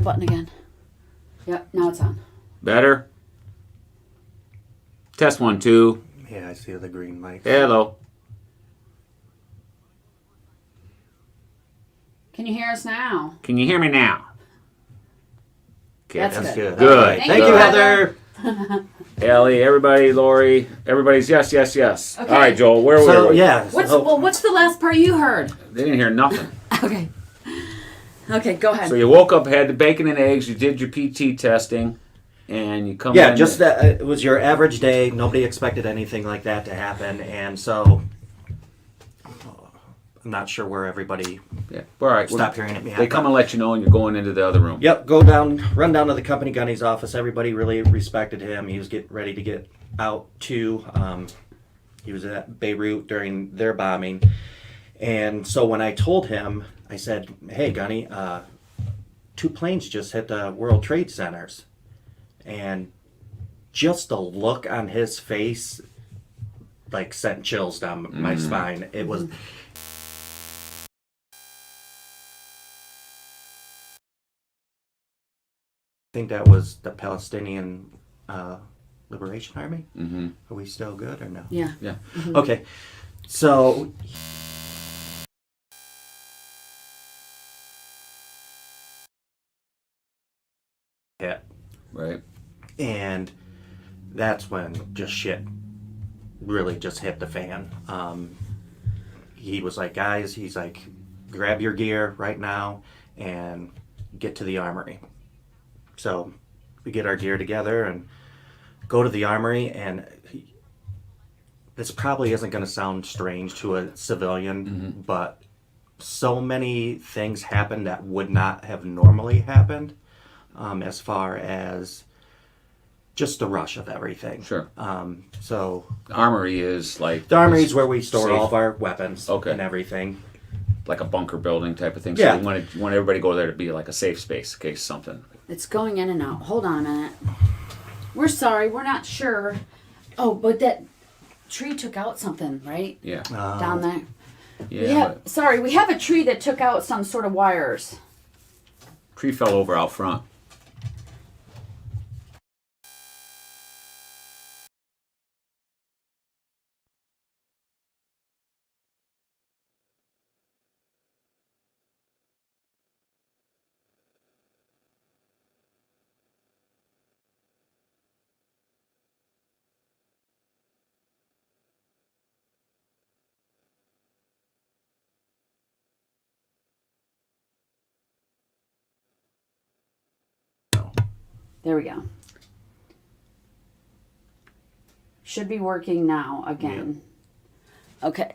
the button again. Yep, now it's on. Better? Test 1, 2. Yeah, I see the green mic. Hello. Can you hear us now? Can you hear me now? Okay, That's good. Good. Thank Thank you, you, Heather. Heather. Ellie, everybody, Lori, everybody's yes, yes, yes. Okay. All right, Joel, where were So, we? yeah. What's the last part you heard? They didn't hear nothing. Okay. Okay, go ahead. So you woke up, had the bacon and eggs, you did your PT testing, and you come Yeah, in. just that it was your average day. Nobody expected anything like that to happen, and so I'm not sure where everybody Yeah. All right. stopped hearing it. They come and let you know, and you're going into the other room. Yep, run down to the company gunny's office. Everybody really respected him. He was getting ready to get out too. He was at Beirut during their bombing, and so when I told him, I said, "Hey, Gunny, 2 planes just hit the World Trade Centers," and just the look on his face, like, sent chills down my spine. It was. I think that was the Palestinian Liberation Army. Mm-hmm. Are we still good or no? Yeah. Yeah. Okay, so hit, Right. and that's when just shit really just hit the fan. He was like, guys, he's like, grab your gear right now and get to the armory. So we get our gear together and go to the armory, and this probably isn't going to sound strange to a civilian, but so many things happened that would not have normally happened, as far as just the rush of everything. Sure. So The armory is like the armory is where we store safe. all of our weapons Okay. and everything. like a bunker building type of thing. Yeah. So you want everybody to go there to be like a safe space in case something. It's going in and out. Hold on a minute. We're sorry. We're not sure. Oh, but that tree took out something, right? Yeah. Down there. Yeah. We have a tree that took out some sort of wires. Tree fell over out front. There we go. Should be working now again. Okay,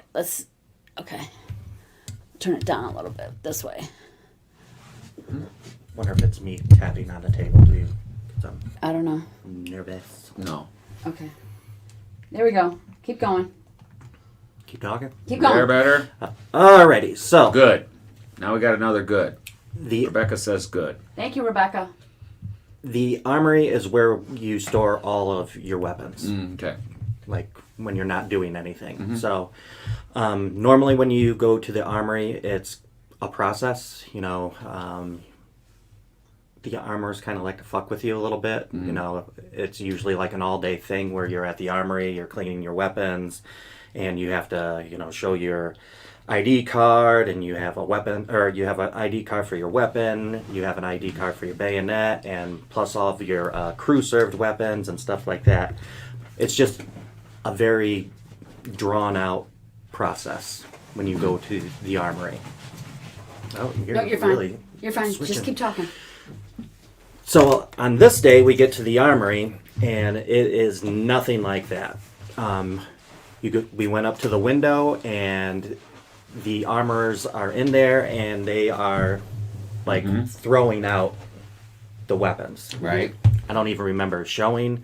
okay. Turn it down a little bit this way. Wonder if it's me tapping on the table too. 'Cause I don't know. I'm nervous. No. Okay. There we go. Keep going. Keep talking. Keep going. Better. Alrighty, so Good. Now we got another good. the Rebecca says good. Thank you, Rebecca. the armory is where you store all of your weapons, Okay. like when you're not doing anything. So normally when you go to the armory, it's a process. You know, the armorers kind of like to fuck with you a little bit. You know, it's usually like an all-day thing where you're at the armory, you're cleaning your weapons, and you have to, you know, show your ID card, and you have a weapon, or you have an ID card for your weapon, you have an ID card for your bayonet, and plus all of your crew-served weapons and stuff like that. It's just a very drawn-out process when you go to the armory. Oh, No, you're fine. really You're fine. switching. Just keep talking. So on this day, we get to the armory, and it is nothing like that. We went up to the window, and the armorers are in there, and they are like throwing out the weapons. Right. I don't even remember showing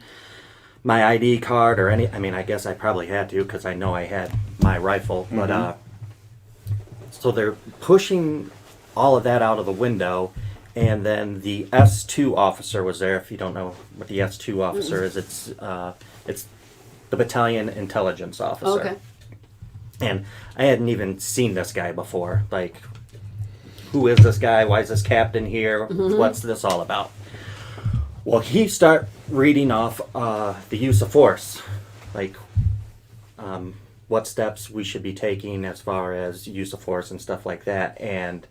my ID card or any. I mean, I guess I probably had to because I know I had my rifle. But so they're pushing all of that out of the window. And then the S2 officer was there. If you don't know what the S2 officer is, it's the battalion intelligence officer. Okay. And I hadn't even seen this guy before. Like, who is this guy? Why is this captain here? What's this all about? Well, he start reading off the use of force, like what steps we should be taking as far as use of force and stuff like that. And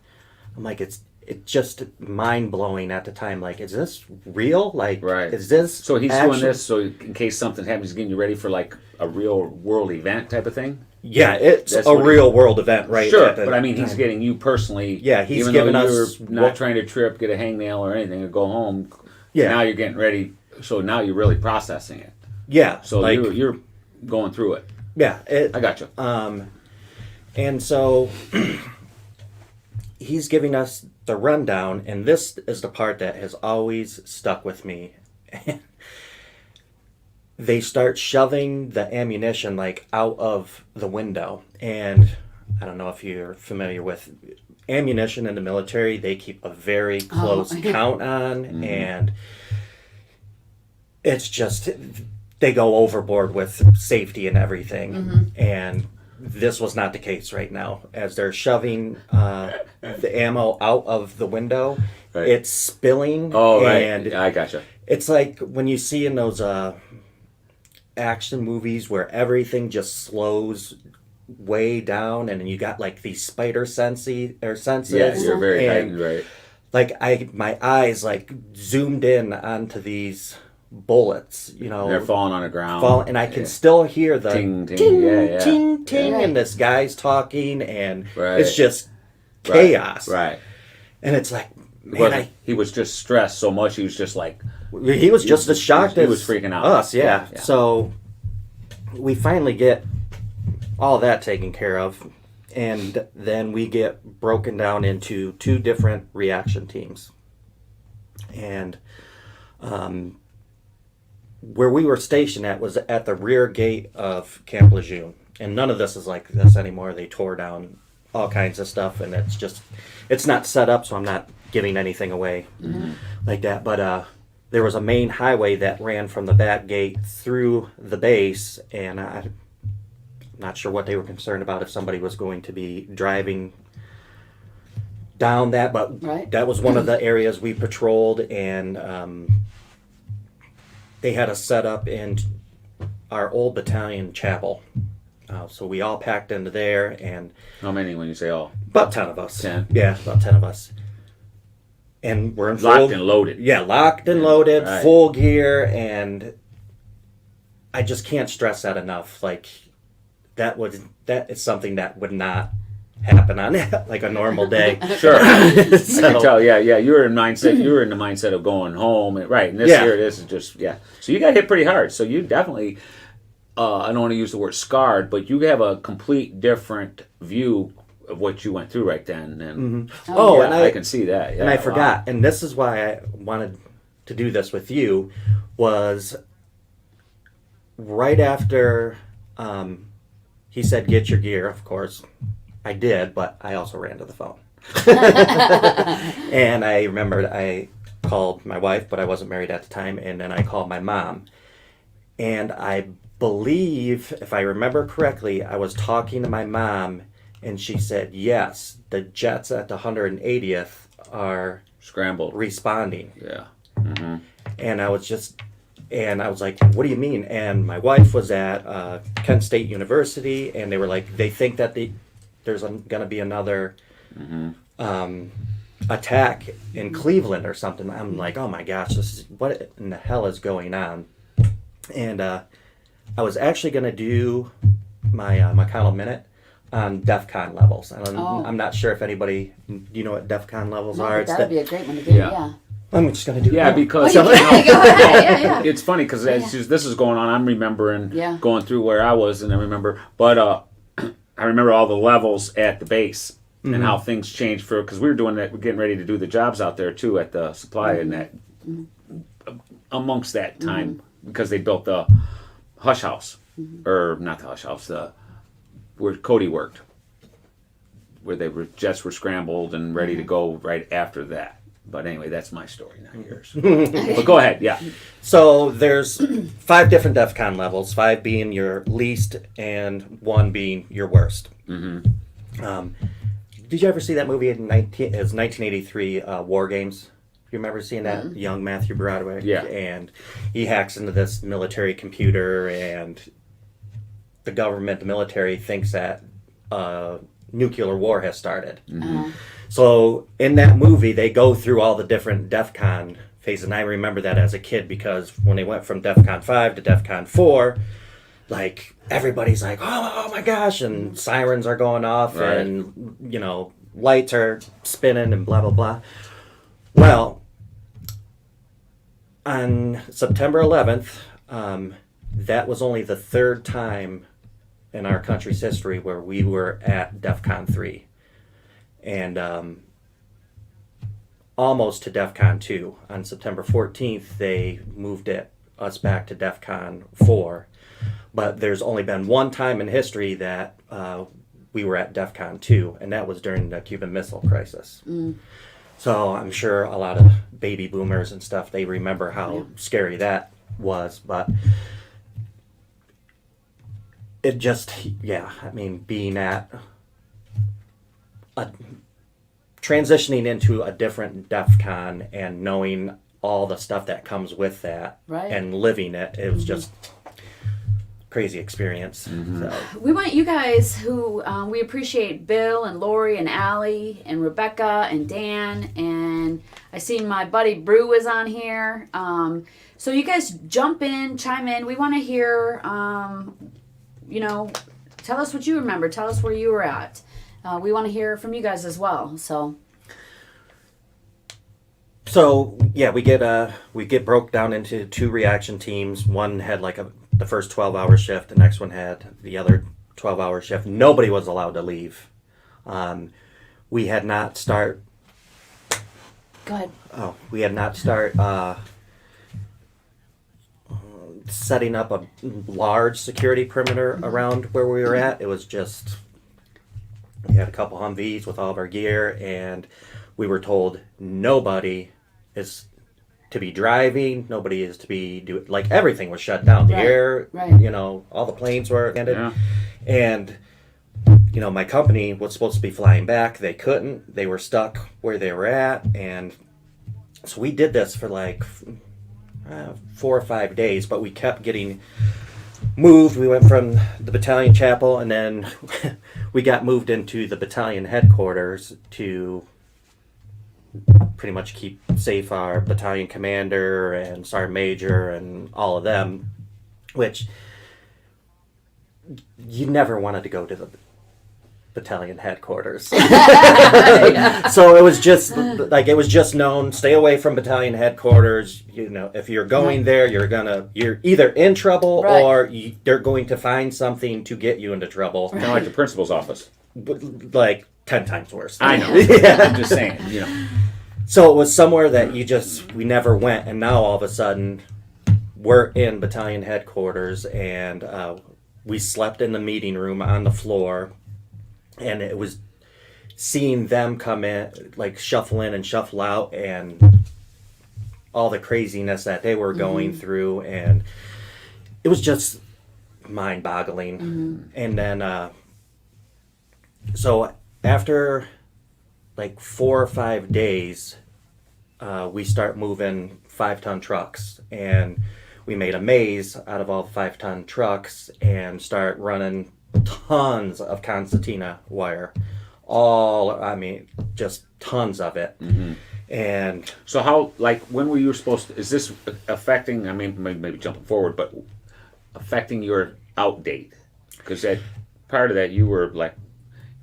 I'm like, it's just mind blowing at the time. Like, is this real? Like, Right. is this So he's actually- doing this so in case something happens, he's getting you ready for like a real world event type of thing. Yeah, it's That's a what real world event, right? Sure, at the but I mean, he's time. getting you personally. Yeah, he's even giving though us you're not what- trying to trip, get a hangnail or anything, or go home. Yeah. Now you're getting ready. So now you're really processing it. Yeah, So like, you're going through it. yeah, I got you. and so he's giving us the rundown, and this is the part that has always stuck with me. They start shoving the ammunition like out of the window, and I don't know if you're familiar with ammunition in the military. They keep a very close count on, and it's just they go overboard with safety and everything, and this was not the case right now. As they're shoving the ammo out of the window, Right. it's spilling. Oh, right. And Yeah, I got you. it's like when you see in those action movies where everything just slows way down, and then you got like these spider senses. Yeah, you're very and, heightened, right? like my eyes like zoomed in onto these bullets, you know, They're falling on the ground. and I can still hear the Ting, ting, ting, yeah. ting, ting, Yeah. and this guy's talking, and Right. it's just chaos. Right. And it's like, man, Wasn't- he was just stressed so much. He was just like, he was just as shocked he as was freaking out. us. Yeah. Yeah. So we finally get all that taken care of, and then we get broken down into 2 different reaction teams. And where we were stationed at was at the rear gate of Camp Lejeune, and none of this is like this anymore. They tore down all kinds of stuff, and it's not set up, so I'm not giving anything away like that. But there was a main highway that ran from the back gate through the base, and I'm not sure what they were concerned about, if somebody was going to be driving down that, but Right. that was one of the areas we patrolled, and they had us set up in our old battalion chapel. So we all packed into there, and how many when you say all? about 10 of us. 10? Yeah, about 10 of us. And we're in Locked and loaded. Yeah, locked and loaded, Right. full gear, and I just can't stress that enough. Like, that is something that would not happen on like a normal day. Sure. I can So, tell. Yeah. You were in mindset. You were in the mindset of going home, and, right? And this Yeah. here, this is just So you got hit pretty hard. So you definitely. I don't want to use the word scarred, but you have a complete different view of what you went through right then. And Oh, yeah, and I can see that. Yeah, and I wow. forgot, and this is why I wanted to do this with you, was right after he said, "Get your gear," of course. I did, but I also ran to the phone. And I remembered I called my wife, but I wasn't married at the time, and then I called my mom. And I believe, if I remember correctly, I was talking to my mom, and she said, yes, the jets at the 180th are Scrambled. responding. Yeah. And I was like, what do you mean? And my wife was at Kent State University, and they were like, they think that there's going to be another attack in Cleveland or something. I'm like, oh my gosh, what in the hell is going on? And I was actually going to do my McConnell Minute on DEFCON levels. I'm not sure if anybody, do you know what DEFCON levels No, are? but It's that would the- be a great one to do. Yeah. Yeah. I'm just going to do Yeah, it. because Oh, you can. Go ahead. Yeah, yeah. it's funny because as this is going on, I'm remembering Yeah. going through where I was, and I remember, but I remember all the levels at the base and how things changed because we were doing that. We're getting ready to do the jobs out there too at the supply and that amongst that time because they built the Hush House or not the Hush House, where Cody worked, where jets were scrambled and ready to go right after that. But anyway, that's my story, not yours. But go ahead, yeah. So there's 5 different DEFCON levels, 5 being your least and 1 being your worst. Did you ever see that movie in 1983, War Games? You remember seeing that? Young Matthew Broderick? Yeah. And he hacks into this military computer, and the government, the military, thinks that nuclear war has started. So in that movie, they go through all the different DEF CON phases, and I remember that as a kid because when they went from DEF CON 5 to DEF CON 4, like, everybody's like, oh my gosh, and sirens are going off, Right. and, lights are spinning and blah, blah, blah. Well, on September 11th, that was only the third time in our country's history where we were at DEF CON 3. And almost to DEF CON 2. On September 14th, they moved us back to DEF CON 4. But there's only been one time in history that we were at DEF CON 2, and that was during the Cuban Missile Crisis. So I'm sure a lot of baby boomers and stuff, they remember how scary that was. But it just, being at transitioning into a different DEF CON and knowing all the stuff that comes with that and living it, it was just crazy experience. So. We want you guys who we appreciate Bill and Lori and Allie and Rebecca and Dan, and I seen my buddy Brew is on here. So you guys jump in, chime in. We want to hear, tell us what you remember. Tell us where you were at. We want to hear from you guys as well. So yeah, we get broke down into two reaction teams. One had the first 12-hour shift. The next one had the other 12-hour shift. Nobody was allowed to leave. We had not start. go ahead. Oh, we had not start setting up a large security perimeter around where we were at. It was just, we had a couple Humvees with all of our gear, and we were told nobody is to be driving, nobody is to be everything was shut down. The air, all the planes were ended. Yeah. And, my company was supposed to be flying back. They couldn't. They were stuck where they were at. And so we did this for 4 or 5 days, but we kept getting moved. We went from the battalion chapel, and then we got moved into the battalion headquarters to pretty much keep safe our battalion commander and sergeant major and all of them, which you never wanted to go to the battalion headquarters. So it was just known, stay away from battalion headquarters. If you're going there, you're either in trouble or they're going to find something to get you into trouble. Kind of like the principal's office. 10 times worse. I know. I'm just saying, So it was somewhere that we never went, and now all of a sudden we're in battalion headquarters, and we slept in the meeting room on the floor, and it was seeing them come in, shuffle in and shuffle out, and all the craziness that they were going through, and it was just mind-boggling. And then, so after 4 or 5 days, we start moving 5-ton trucks, and we made a maze out of all 5-ton trucks and start running tons of concertina wire, just tons of it. And so how, when were you supposed to, is this affecting, maybe jumping forward, but affecting your out date? Because that part of that, you were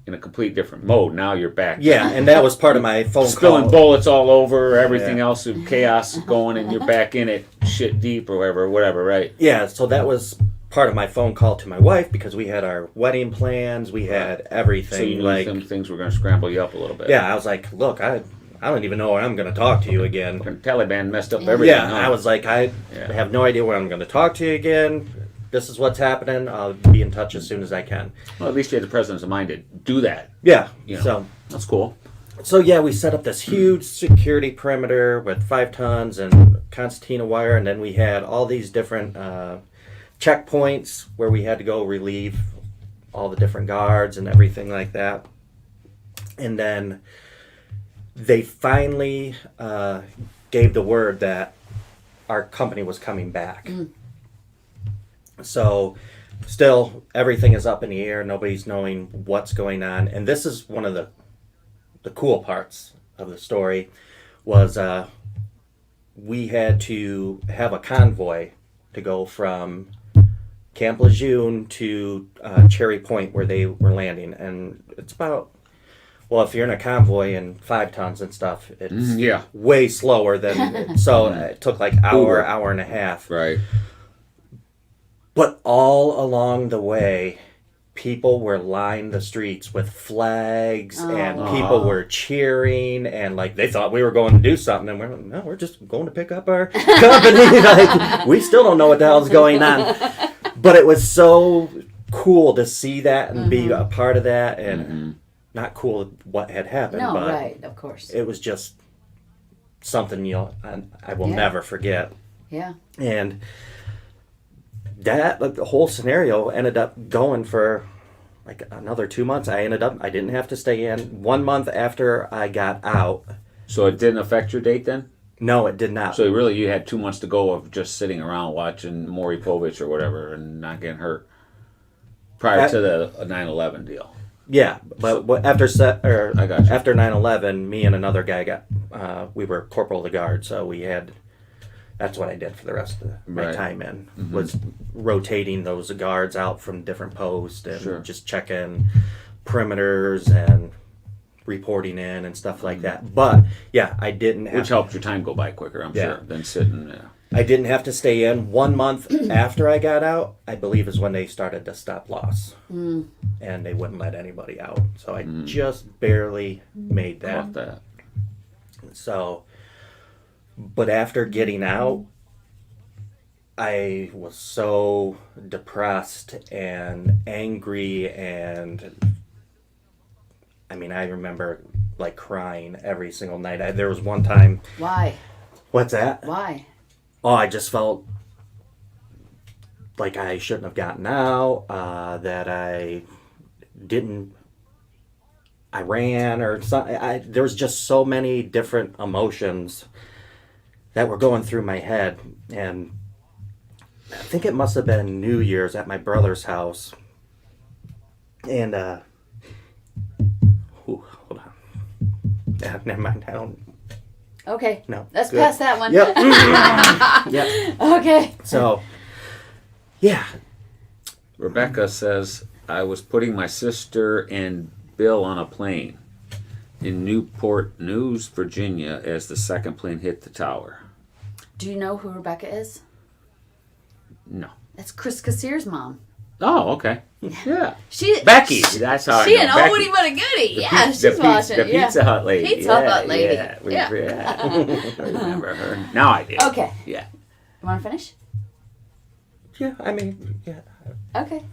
in a complete different mode. Now you're back. Yeah, and that was part of my phone spilling call. bullets all over, everything else, chaos is going, and you're back in it, shit deep or whatever, right? Yeah, so that was part of my phone call to my wife, because we had our wedding plans, we had everything. So you knew some things were going to scramble you up a little bit. Yeah, I was like, look, I don't even know when I'm going to talk to you again. Taliban messed up everything. Yeah, I was like, I have no idea when I'm going to talk to you again. This is what's happening. I'll be in touch as soon as I can. Well, at least you had the president's mind to do that. Yeah, So that's cool. So yeah, we set up this huge security perimeter with 5 tons and concertina wire, and then we had all these different checkpoints where we had to go relieve all the different guards and everything like that. And then they finally gave the word that our company was coming back. So still everything is up in the air. Nobody's knowing what's going on. And this is one of the cool parts of the story was we had to have a convoy to go from Camp Lejeune to Cherry Point where they were landing. And it's about, well, if you're in a convoy and 5 tons and stuff, it's way slower than, so it took like hour and a half. Right. But all along the way, people were lining the streets with flags and people were cheering and like they thought we were going to do something and we're like, no, we're just going to pick up our company. Like, we still don't know what the hell's going on. But it was so cool to see that and be a part of that and not cool what had happened. No, but right, of course. it was just something I will never forget. Yeah. And that, like, the whole scenario ended up going for like another 2 months. I didn't have to stay in. 1 month after I got out. So it didn't affect your date then? No, it did not. So really you had 2 months to go of just sitting around watching Maury Povich or whatever and not getting hurt prior to the 9/11 deal. Yeah, but after I got you. after 9/11, me and another guy we were corporal of the guard, so that's what I did for the rest of my time in, was rotating those guards out from different posts and just checking perimeters and reporting in and stuff like that. But yeah, I didn't have Which helped your time go by quicker, I'm sure, than sitting. I didn't have to stay in. 1 month after I got out, I believe is when they started to stop loss. And they wouldn't let anybody out. So I just barely made that. Caught that. So, but after getting out, I was so depressed and angry, and I mean, I remember like crying every single night. There was one time. Why? What's that? Why? Oh, I just felt like I shouldn't have gotten out, that I ran or something. There was just so many different emotions that were going through my head. And I think it must have been New Year's at my brother's house. And, hold on. Never mind, I don't... Okay. No. Let's good. pass that one. Yep. Yep. Okay. So, yeah. Rebecca says, I was putting my sister and Bill on a plane in Newport News, Virginia, as the second plane hit the tower. Do you know who Rebecca is? No. That's Chris Cassier's mom. Oh, okay. Yeah. Becky. That's how She I know. an oldie but a goodie. Yeah, she's watching. The Pizza Hut lady. Pizza Hut lady. Yeah. I remember her. Now I do. Okay. Yeah. You want to finish? Yeah, I mean, yeah. Okay.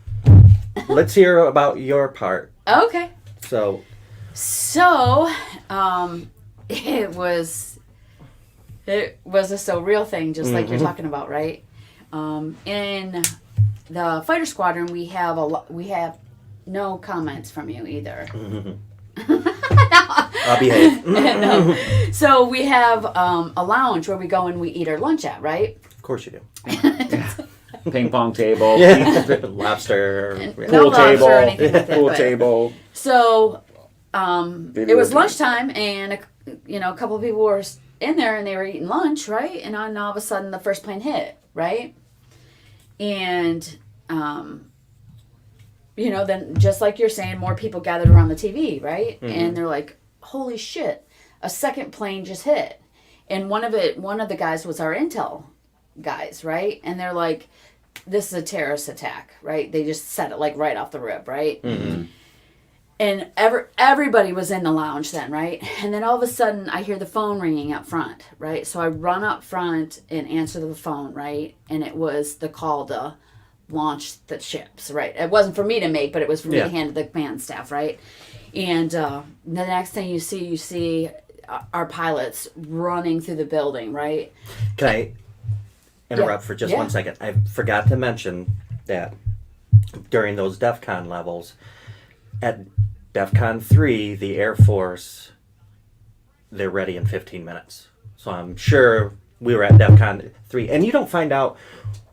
Let's hear about your part. Okay. So, it was a surreal thing, just like you're talking about, right? In the fighter squadron, we have no comments from you either. I'll behave. No. So we have a lounge where we go and we eat our lunch at, right? Of course you do. Ping pong table. Lobster. No Pool lobster table. or anything like that, Pool but- table. So it was lunchtime, and a couple of people were in there, and they were eating lunch, right? And then all of a sudden, the first plane hit, right? And then just like you're saying, more people gathered around the TV, right? Mm-hmm. And they're like, "Holy shit! A second plane just hit!" And one of the guys was our intel guys, right? And they're like, "This is a terrorist attack," right? They just said it like right off the rip, right? Mm-hmm. And everybody was in the lounge then, right? And then all of a sudden, I hear the phone ringing up front, right? So I run up front and answer the phone, right? And it was the call to launch the ships, right? It wasn't for me to make, but it was for me to hand to the command staff, right? And the next thing you see our pilots running through the building, right? Can I interrupt for just 1 second? I forgot to mention that during those DEF CON levels, at DEFCON 3, the Air Force, they're ready in 15 minutes. So I'm sure we were at DEFCON 3. And you don't find out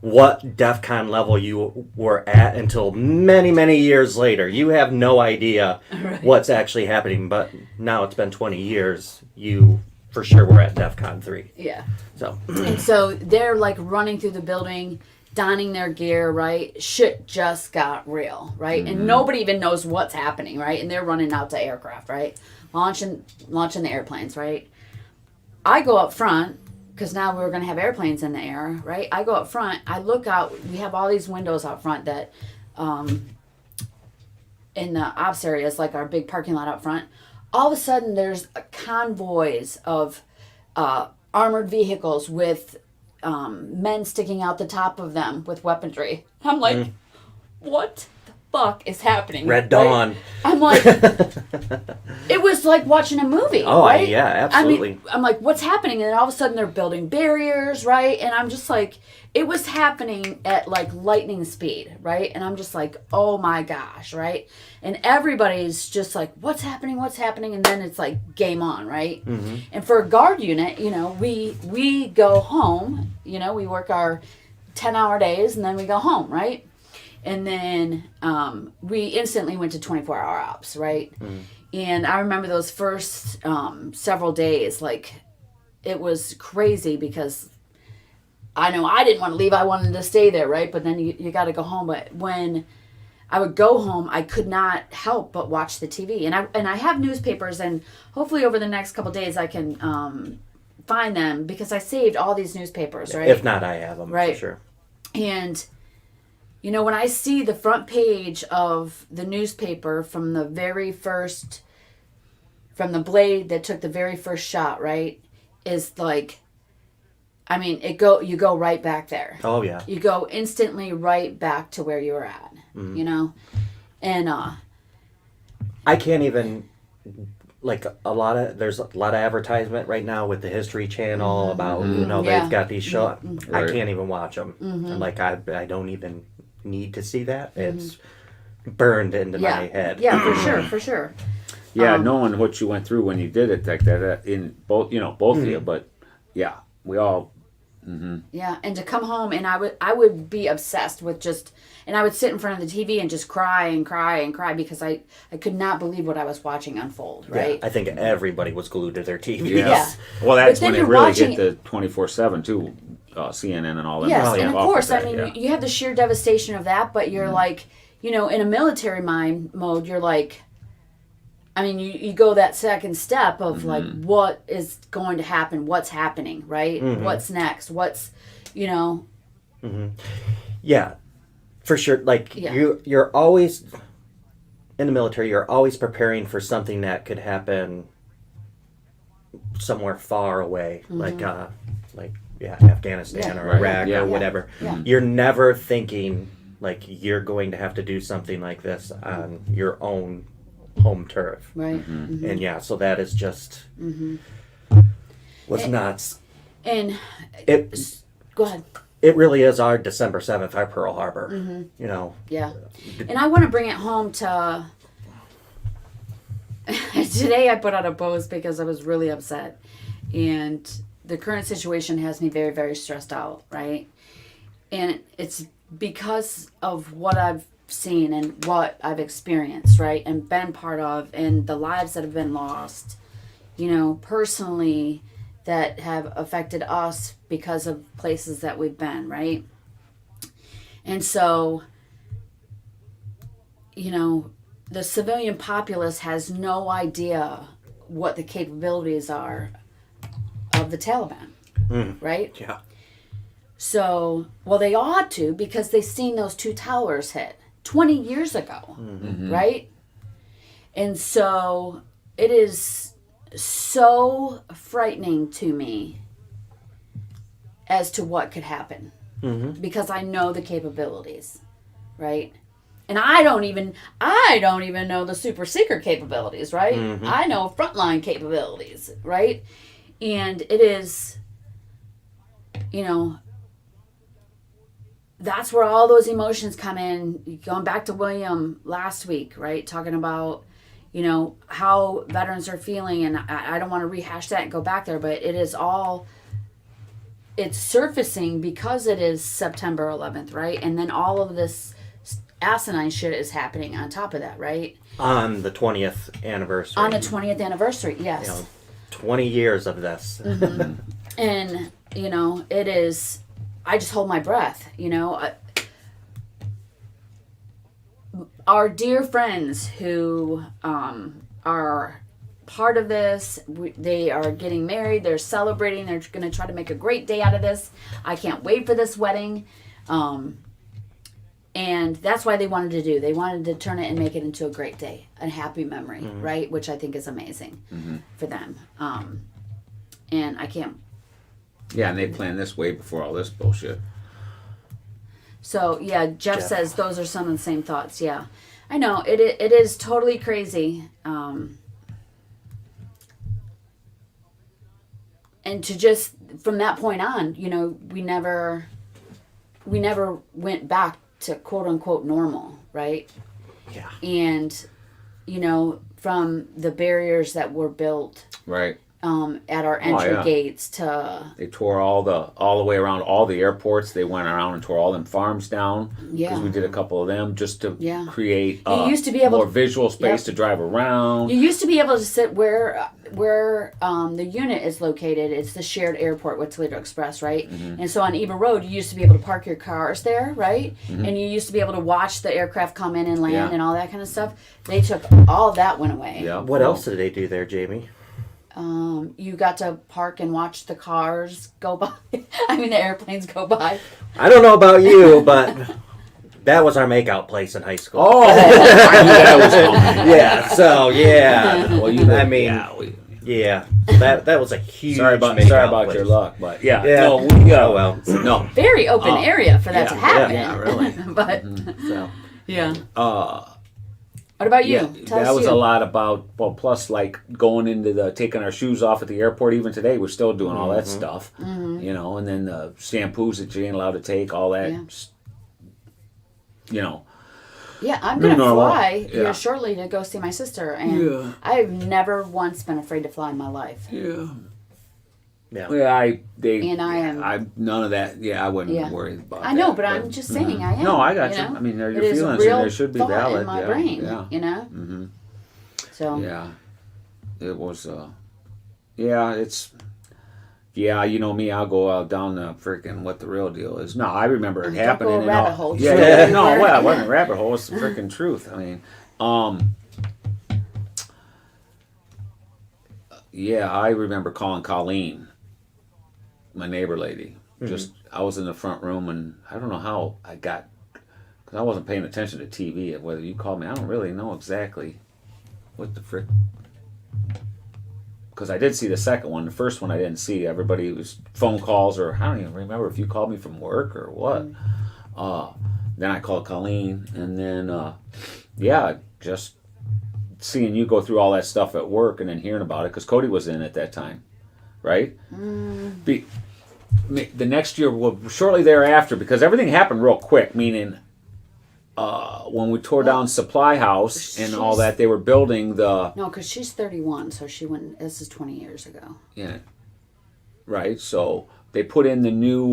what DEFCON level you were at until many, many years later. You have no idea what's actually happening. But now it's been 20 years. You for sure were at DEFCON 3. Yeah. So And so they're like running through the building, donning their gear, right? Shit just got real, right? And nobody even knows what's happening, right? And they're running out to aircraft, right? Launching the airplanes, right? I go up front because now we're going to have airplanes in the air, right? I go up front. I look out. We have all these windows out front that, in the ops areas, like our big parking lot out front. All of a sudden, there's convoys of armored vehicles with men sticking out the top of them with weaponry. I'm like, what the fuck is happening? Red Dawn. Right? I'm like, it was like watching a movie. Oh, right? yeah, absolutely. I mean, I'm like, what's happening? And then all of a sudden they're building barriers, right? And I'm just like, it was happening at like lightning speed, right? And I'm just like, oh my gosh, right? And everybody's just like, what's happening? What's happening? And then it's like game on, right? Mm-hmm. And for a guard unit, you know, we go home, you know, we work our 10-hour days and then we go home, right? And then we instantly went to 24-hour ops, right? Mm-hmm. And I remember those first several days, like, it was crazy because I know I didn't want to leave. I wanted to stay there, right? But then you got to go home. But when I would go home, I could not help but watch the TV. And I have newspapers, and hopefully over the next couple of days I can find them because I saved all these newspapers, right? If not, I have them, right. For sure. And, you know, when I see the front page of the newspaper from the very first, from the blade that took the very first shot, right, is like, I mean, you go right back there. Oh, yeah. You go instantly right back to where you were at, you know? And, I can't even, like, there's a lot of advertisement right now with the History Channel about, you know, Yeah. they've got these shows. Right. I can't even watch them. And, like, I don't even need to see that. It's burned into my head. Yeah, for sure. Yeah, knowing what you went through when you did it like that in both, you know, both of you, but yeah, we all. Yeah, and to come home and I would be obsessed with just, and I would sit in front of the TV and just cry and cry and cry because I could not believe what I was watching unfold, right? Yeah, I think everybody was glued to their TVs. Yeah. Well, that's But then when it you're really watching hit the 24/7 too, CNN and all that. Yes, Oh, yeah. and of Off course, that, I mean, yeah. you have the sheer devastation of that, but you're like, you know, in a military mind mode, you're like, I mean, you go that second step of like, what is going to happen? What's happening, right? What's next? What's, you know? Yeah, for sure. Like, Yeah. you're always, in the military, you're always preparing for something that could happen somewhere far away. Like Afghanistan Yeah. or Right. Iraq Yeah. or whatever. Yeah. You're never thinking, like, you're going to have to do something like this on your own home turf. Right. And yeah, so that is just was nuts. And It go ahead. it really is our December 7th, our Pearl Harbor. You know. Yeah. And I want to bring it home to today I put out a post because I was really upset. And the current situation has me very, very stressed out, right? And it's because of what I've seen and what I've experienced, right? And been part of, and the lives that have been lost, you know, personally, that have affected us because of places that we've been, right? And so, you know, the civilian populace has no idea what the capabilities are of the Taliban, right? Yeah. So, well, they ought to because they've seen those two towers hit 20 years ago, right? And so it is so frightening to me as to what could happen because I know the capabilities, right? And I don't even know the super secret capabilities, right? I know frontline capabilities, right? And it is, you know, that's where all those emotions come in. Going back to William last week, right? Talking about, you know, how veterans are feeling, and I don't want to rehash that and go back there, but it is all, it's surfacing because it is September 11th, right? And then all of this asinine shit is happening on top of that, right? On the 20th anniversary. On the 20th anniversary, yes. You know, 20 years of this. And, you know, it is, I just hold my breath, you know. Our dear friends who are part of this, they are getting married, they're celebrating, they're going to try to make a great day out of this. I can't wait for this wedding. And that's why they wanted to turn it and make it into a great day, a happy memory, right? Which I think is amazing for them. And I can't. Yeah, and they planned this way before all this bullshit. So, yeah, Jeff says those are some of the same thoughts. Yeah, I know. It is totally crazy. And to just, from that point on, you know, we never went back to quote unquote normal, right? Yeah. And, you know, from the barriers that were built Right. At our entry yeah. gates to, They tore all the way around all the airports. They went around and tore all them farms down. Yeah. Because we did a couple of them just to Yeah. create You used to be able more to- visual space Yep. to drive around. you used to be able to sit where the unit is located. It's the shared airport with Toledo Express, right? And so on Eva Road, you used to be able to park your cars there, right? And you used to be able to watch the aircraft come in and land Yeah. and all that kind of stuff. They took all of that went away. Yeah. What else did they do there, Jamie? You got to park and watch the cars go by. I mean, the airplanes go by. I don't know about you, but that was our makeout place in high school. Oh, I knew that was coming. Yeah, so, yeah. Well, you I mean, yeah, yeah, that was a huge sorry makeout about place. your luck, but yeah. Yeah. No, we Oh, well. no. Very open area for that to happen. Yeah, really. But So, yeah. Uh, What about you? yeah, Tell that us was you. a lot about, well, plus like going into taking our shoes off at the airport. Even today, we're still doing all that stuff, you know, and then the shampoos that you ain't allowed to take, all that, Yeah. you know. Yeah, I'm New gonna normal. fly Yeah. here shortly to go see my sister, and Yeah. I've never once been afraid to fly in my life. Yeah. yeah. Well, And I am- none of that. Yeah, I wouldn't Yeah. worry about. I know, that, but I'm just saying I am. No, I got you. know? I mean, they're It your is a feelings, real and they should be thought valid. in my yeah, brain, yeah. you know. Mm-hmm. So Yeah, it was. Yeah, it's. Yeah, you know me. I'll go down the freaking what the real deal is. No, I remember it Don't happening. go and rabbit all- hole. Yeah, Just yeah. go No, where- well, it wasn't a rabbit hole. It's the freaking truth. I mean, yeah, I remember calling Colleen, my neighbor lady. Just I was in the front room, and I don't know how I got, because I wasn't paying attention to TV. Whether you called me, I don't really know exactly what the frick. Because I did see the second one. The first one I didn't see. Everybody was phone calls, or I don't even remember if you called me from work or what. Then I called Colleen, and then yeah, just seeing you go through all that stuff at work, and then hearing about it because Cody was in at that time, right? The next year, well, shortly thereafter, because everything happened real quick. Meaning, when we tore down Supply House and all that, they were building the. no, because she's 31, so she went. This is 20 years ago. Yeah. Right. So they put in the new.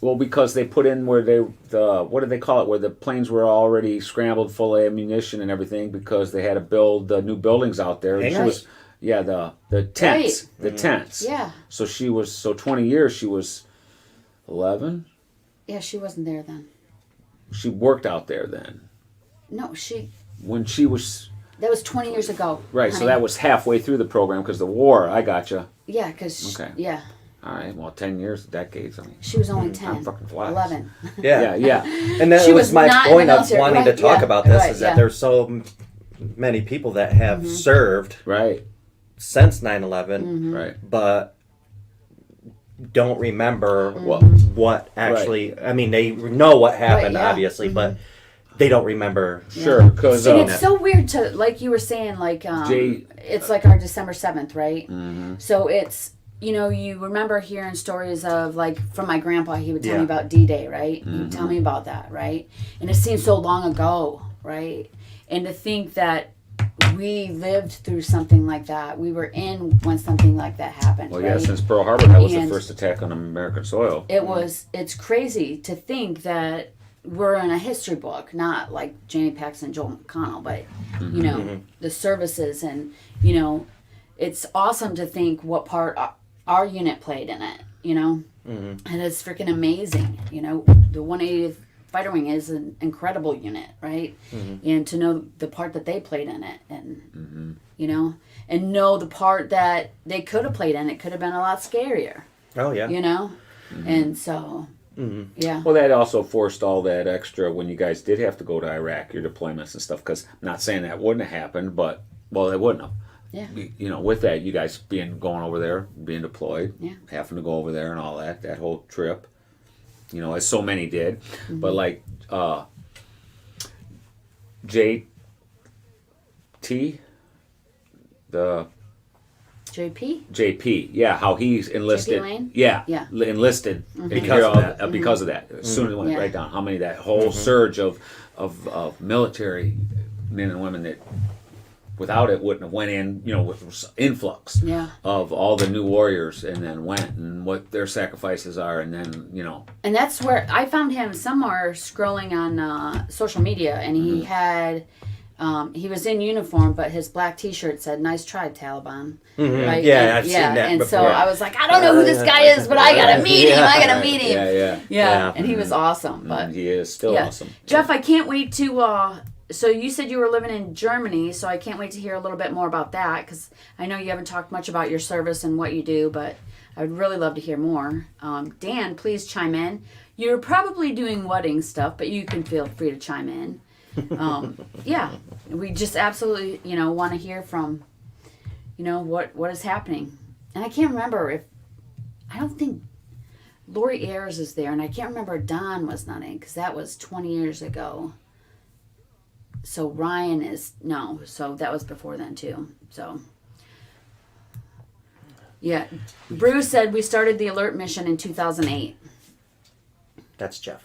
Well, because they put in where what did they call it? Where the planes were already scrambled, full of ammunition and everything, because they had to build the new buildings out there. And she Hangars? was, yeah, the tents, the tents. Yeah. So 20 years. She was 11. Yeah, she wasn't there then. She worked out there then. No, When she was that was 20 years ago. right, so honey. that was halfway through the program because the war. I gotcha. Yeah, because Okay. yeah, All right. Well, 10 years, decades. I mean, she was only 10. time fucking flies. 11. Yeah. yeah. And that She was was my not in the point of military, wanting right, to talk yeah, about this right, is that yeah. there's so many people that have served Right. since 9/11, Mm-hmm. Right. but don't remember what actually. I mean, they know what happened, yeah. obviously, but they don't remember. Sure. Because And it's so weird to, like you were saying, like Jay- it's like our December 7th, right? Mm-hmm. So it's, you know, you remember hearing stories of, like, from my grandpa, he would tell Yeah. me about D-Day, right? He Mm-hmm. would tell me about that, right? And it seems so long ago, right? And to think that we lived through something like that. We were in when something like that happened. Well, right? yeah, since Pearl Harbor, that was And the first attack on American soil. It's crazy to think that we're in a history book, not like Jamie Paxton, Joel McConnell, but you know, the services, and you know, it's awesome to think what part our unit played in it, you know, and it's freaking amazing. You know, the 180th Fighter Wing is an incredible unit, right? And to know the part that they played in it, and you know, and know the part that they could have played in it could have been a lot scarier. Oh yeah. You know, and so yeah. Well, that also forced all that extra when you guys did have to go to Iraq, your deployments and stuff. Because I'm not saying that wouldn't have happened, but well, it wouldn't have. Yeah. You know, with that, you guys going over there, being deployed, Yeah. having to go over there and all that whole trip. You know, as so many did, but like JT, the JP? JP, yeah, how he's enlisted, JP Lane? yeah, Yeah. Enlisted Because of that. because of that. As soon as it went Yeah. right down, how many that whole surge of military men and women that without it wouldn't have went in, you know, with influx Yeah. of all the new warriors, and then went and what their sacrifices are, and then you know, And that's where I found him somewhere scrolling on social media, and he had, he was in uniform, but his black T-shirt said "Nice try, Taliban." Right? Yeah, and, I've seen that And so before. I was like, I don't know who this guy is, but I gotta meet him. I gotta meet him. yeah, Yeah, and he was awesome. But and he is still yeah. awesome. Jeff, I can't wait to. So you said you were living in Germany, so I can't wait to hear a little bit more about that, because I know you haven't talked much about your service and what you do, but I would really love to hear more. Dan, please chime in. You're probably doing wedding stuff, but you can feel free to chime in. Yeah, we just absolutely, you know, want to hear from, you know, what is happening. And I can't remember I don't think Lori Ayers is there, and I can't remember Don was not in, because that was 20 years ago. So Ryan is, no, so that was before then too. So, yeah. Bruce said we started the alert mission in 2008. That's Jeff.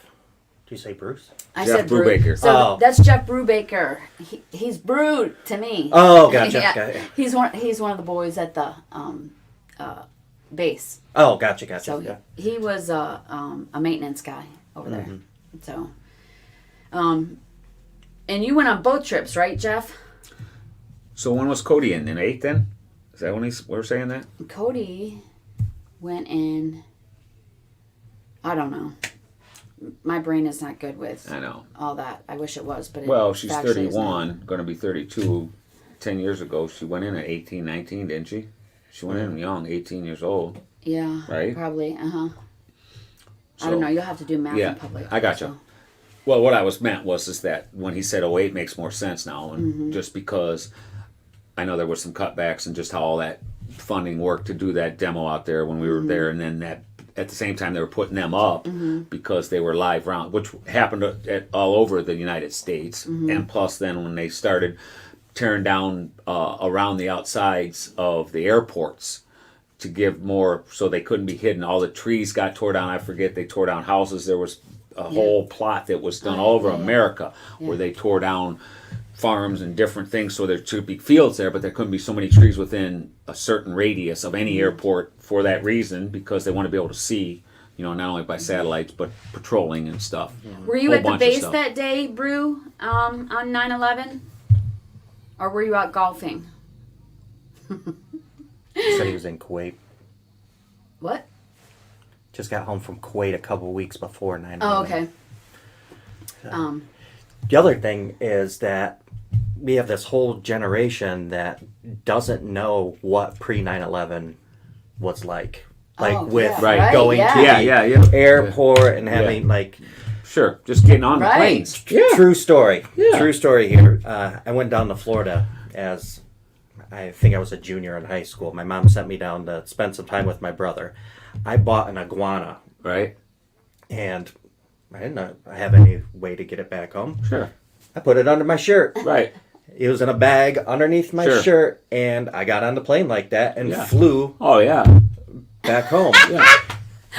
Did you say Bruce? I Jeff said Bruce. Brubaker. So Oh. that's Jeff Brubaker. He's Brew to me. Oh, gotcha. Gotcha. He's one of the boys at the base. Oh, gotcha. So yeah. he was a maintenance guy over there. So, and you went on boat trips, right, Jeff? So when was Cody in 8 then? Is that when we're saying that? Cody went in. I don't know. My brain is not good with I know. all that. I wish it was, but Well, she's factually is not. 31, going to be 32. 10 years ago, she went in at 18, 19, didn't she? She went in young, 18 years old. Yeah, Right? probably. I So- don't know. You'll have to do math Yeah, in public. I gotcha. so. Well, what I was meant was is that when he said 08 makes more sense now, and just because I know there was some cutbacks and just how all that funding worked to do that demo out there when we were there, and then that at the same time they were putting them up because they were live round, which happened all over the United States, and plus then when they started tearing down around the outsides of the airports to give more so they couldn't be hidden. All the trees got tore down. I forget they tore down houses. There was a whole plot that was done all over America where they tore down farms and different things so there should be fields there, but there couldn't be so many trees within a certain radius of any airport for that reason, because they want to be able to see, you know, not only by satellites but patrolling and stuff. Were you Whole at the bunch of base stuff. that day, Brew, on 9/11? Or were you out golfing? He said he was in Kuwait. What? Just got home from Kuwait a couple weeks before 9/11. Oh, okay. The other thing is that we have this whole generation that doesn't know what pre 9/11 was like. Like Oh, with yeah, right, going yeah. to the Yeah. airport and having like Sure, just getting on Right. the planes. true story. Yeah. True story here. I went down to Florida as I think I was a junior in high school. My mom sent me down to spend some time with my brother. I bought an iguana Right? and I didn't have any way to get it back home. Sure. I put it under my shirt. Right. It was in a bag underneath my Sure. shirt, and I got on the plane like that and Yeah. flew Oh, yeah. back home. Yeah.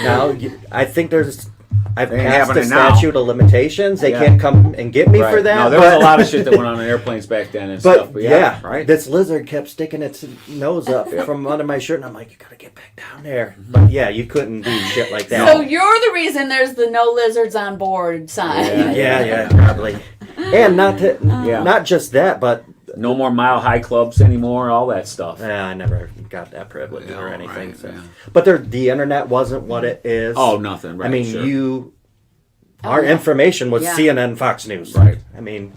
Now, I think there's I've They ain't passed having the it now. statute of limitations. They Yeah. can't come and get me Right. for that. No, there was but- a lot of shit that went on in airplanes back then and But, stuff. But yeah, right. this lizard kept sticking its nose up Yep. from under my shirt, and I'm like, you gotta get back down there. But yeah, you couldn't do shit like that. So you're the reason there's the no lizards on board sign. yeah, probably. And Yeah. not just that, but No more mile high clubs anymore. All that stuff. I never got that privilege Yeah, or anything. right, so. yeah. But the internet wasn't what it is. Oh, nothing. Right. I mean, sure. our yeah. information was Yeah. CNN, Fox News. Right. I mean,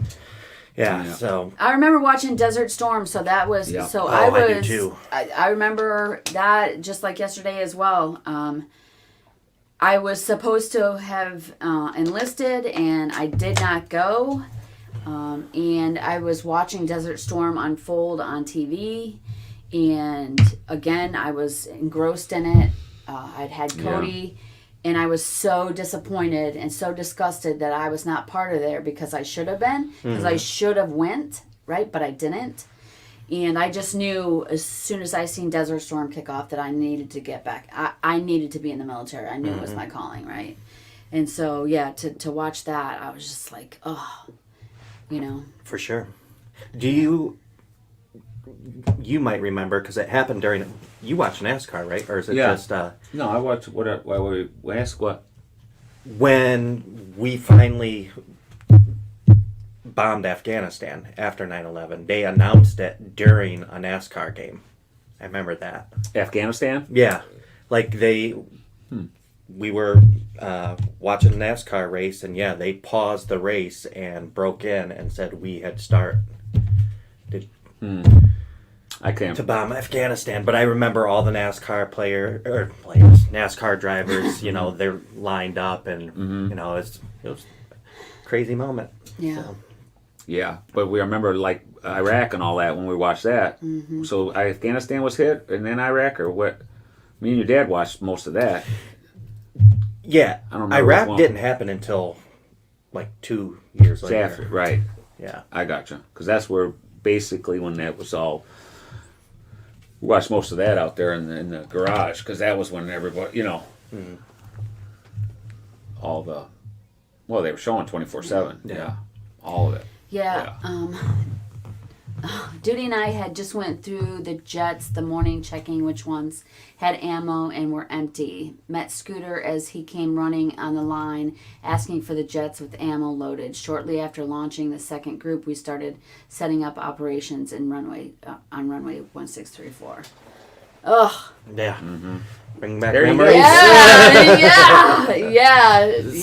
yeah. Yeah. So I remember watching Desert Storm, so that was Yeah. so Oh, I was. I do too. I remember that just like yesterday as well. I was supposed to have enlisted, and I did not go. And I was watching Desert Storm unfold on TV, and again, I was engrossed in it. I'd had Cody. And I was so disappointed and so disgusted that I was not part of there because I should have been, because I should have went, right? But I didn't. And I just knew as soon as I seen Desert Storm kick off that I needed to get back. I needed to be in the military. I knew it was my calling, right? And so, yeah, to watch that, I was just like, oh, you know. for sure. Do you might remember because it happened during. You watch NASCAR, right? Or is it Yeah. just No, I watched. Why we ask what? when we finally bombed Afghanistan after 9/11? They announced it during a NASCAR game. I remember that. Afghanistan. Yeah, like we were watching a NASCAR race, and yeah, they paused the race and broke in and said we had started I can't. to bomb Afghanistan. But I remember all the NASCAR players, NASCAR drivers. You know, they're lined up, and you know, it was a crazy moment. Yeah. So, Yeah, but we remember like Iraq and all that when we watched that. So Afghanistan was hit, and then Iraq, or what? Me and your dad watched most of that. yeah, I don't remember which Iraq one. didn't happen until like 2 years later. After, right? Yeah. I gotcha. Because that's where basically when that was all. We watched most of that out there in the garage because that was when everybody, you know, all the. Well, they were showing 24/7. Yeah, all of it. Yeah. Duty and I had just went through the jets the morning, checking which ones had ammo and were empty. Met Scooter as he came running on the line, asking for the jets with ammo loaded. Shortly after launching the second group, we started setting up operations in on runway 1634. Ugh. Yeah. Bring back There you go. memories.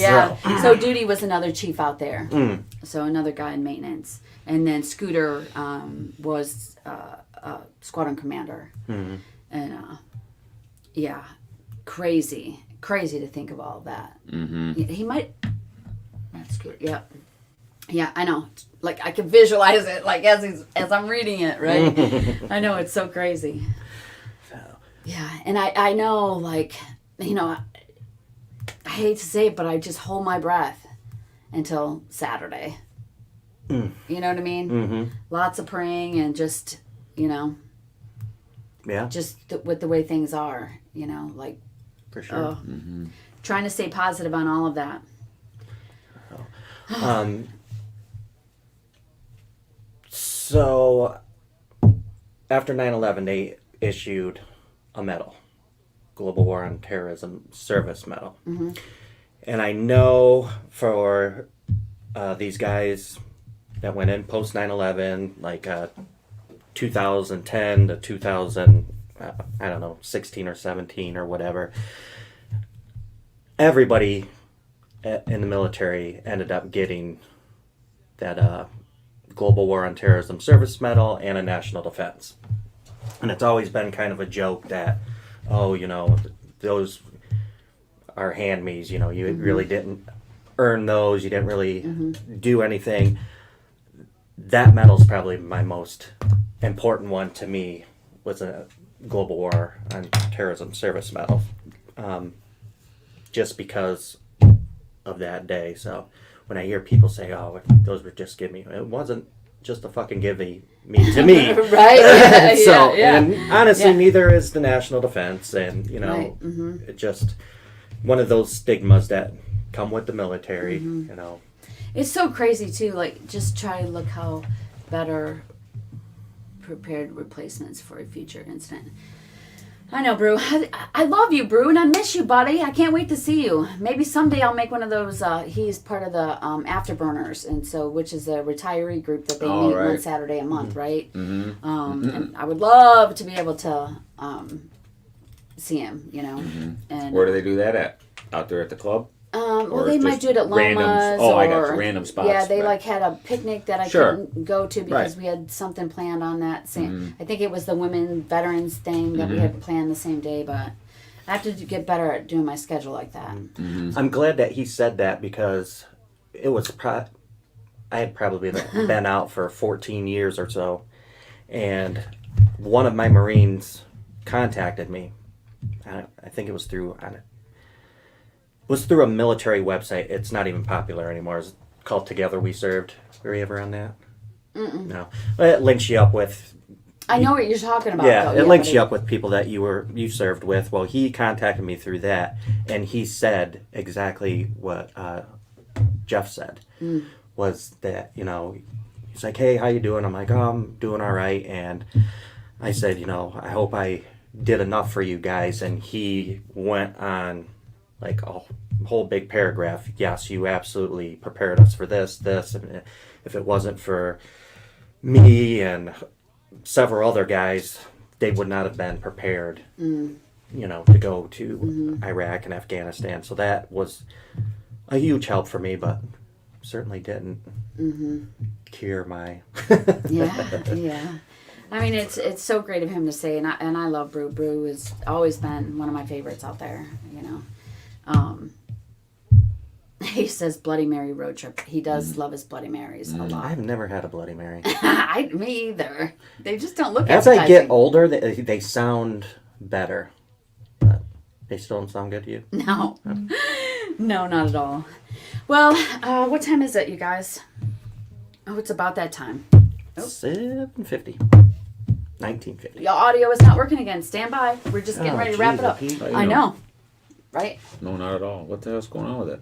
Yeah. So Duty was another chief out there. So another guy in maintenance. And then Scooter was squadron commander. And yeah, crazy to think of all of that. He might. Not Scooter. Yep. Yeah, I know. Like I can visualize it, like as I'm reading it, right? I know it's so crazy. Yeah, and I know, like, you know, I hate to say it, but I just hold my breath until Saturday. You know what I mean? Lots of praying and just, you know, Yeah, just with the way things are, you know, like, for sure. trying to stay positive on all of that. So after 9/11, they issued a medal, Global War on Terrorism Service Medal. And I know for these guys that went in post 9/11, like 2010 to 2000, I don't know, 16 or 17 or whatever, everybody in the military ended up getting that Global War on Terrorism Service Medal and a National Defense. And it's always been kind of a joke that, oh, you know, those are hand-mes, you know, you really didn't earn those, you didn't really do anything. That medal's probably my most important one to me, was a Global War on Terrorism Service Medal. Just because of that day. So when I hear people say, oh, those were just give me, it wasn't just a fucking give me to me. Right? So, yeah. and honestly, Yeah. neither is the National Defense, and you know, Right. it just one of those stigmas that come with the military, Mm-hmm. you know. It's so crazy too. Like, just try to look how better prepared replacements for a future incident. I know, Brew. I love you, Brew, and I miss you, buddy. I can't wait to see you. Maybe someday I'll make one of those. He's part of the Afterburners, and so which is a retiree group that they Oh, meet right. one Saturday a month, right? Mm-hmm. And I would love to be able to see him. You know, and Where do they do that at? Out there at the club? well, Or they might just do it at randoms? Lomas. Oh, or, I got you. Random spots. Yeah, they right. like had a picnic that I Sure. couldn't go to because Right. we had something planned on that same. Mm-hmm. I think it was the women veterans thing that we had planned the same day, but I have to get better at doing my schedule like that. I'm glad that he said that because it was I had probably been out for 14 years or so, and one of my Marines contacted me. I think it was through a military website. It's not even popular anymore. It's called Together We Served. Were you ever on that? No. It links you up with. I know what you're talking about. Yeah, though. it links but you up with people that you served with. Well, he contacted me through that, and he said exactly what Jeff said. Was that, you know, he's like, hey, how you doing? I'm like, oh, I'm doing all right. And I said, you know, I hope I did enough for you guys. And he went on like a whole big paragraph. Yes, you absolutely prepared us for this. And if it wasn't for me and several other guys, they would not have been prepared, you know, to go to Iraq and Afghanistan. So that was a huge help for me, but certainly didn't cure my. yeah. I mean, it's so great of him to say, and I love Brew. Brew has always been one of my favorites out there. You know, he says Bloody Mary road trip. He does love his Bloody Marys a lot. I've never had a Bloody Mary. Me either. They just don't look As I appetizing. get older, they sound better, but they still don't sound good to you. No. No, not at all. Well, what time is it, you guys? Oh, it's about that time. 7:50. 1950. Your audio is not working again. Stand by. We're just getting Oh, ready to wrap geez, it up. Pete. How you I know? know. Right? No, not at all. What the hell's going on with it?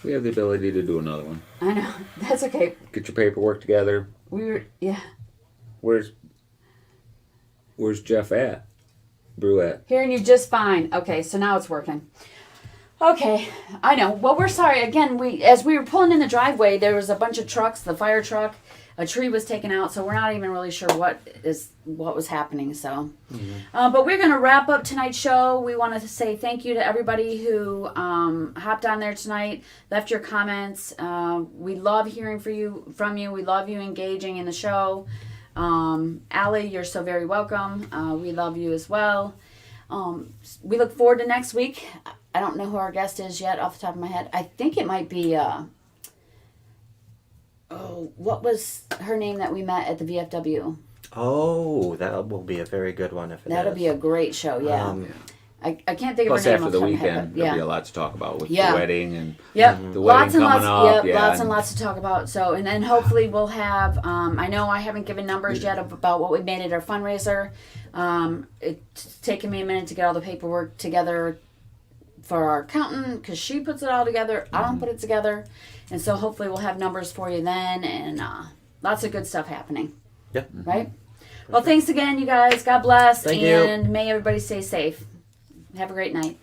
We have the ability to do another one. I know. That's okay. Get your paperwork together. Yeah. Where's Jeff at? Brew at? Hearing you just fine. Okay, so now it's working. Okay, I know. Well, we're sorry. Again, as we were pulling in the driveway, there was a bunch of trucks, the fire truck, a tree was taken out, so we're not even really sure what was happening. So, but we're gonna wrap up tonight's show. We wanted to say thank you to everybody who hopped on there tonight, left your comments. We love hearing from you. We love you engaging in the show. Allie, you're so very welcome. We love you as well. We look forward to next week. I don't know who our guest is yet off the top of my head. I think it might be, what was her name that we met at the VFW? Oh, that will be a very good one if it That'll is. be a great show, yeah. I can't think Plus, of her name after off the the top of my head. weekend, But there'll be a yeah. lot to talk about with Yeah. the wedding and Yep. the Lots wedding and coming lots. up. Yep. Yeah, Lots and lots to talk about. So, and then hopefully we'll have. I know I haven't given numbers yet about what we made at our fundraiser. It's taken me a minute to get all the paperwork together for our accountant because she puts it all together. I don't put it together, and so hopefully we'll have numbers for you then, and lots of good stuff happening. Yeah. Right. Well, thanks again, you guys. God bless, Thank you. and may everybody stay safe. Have a great night.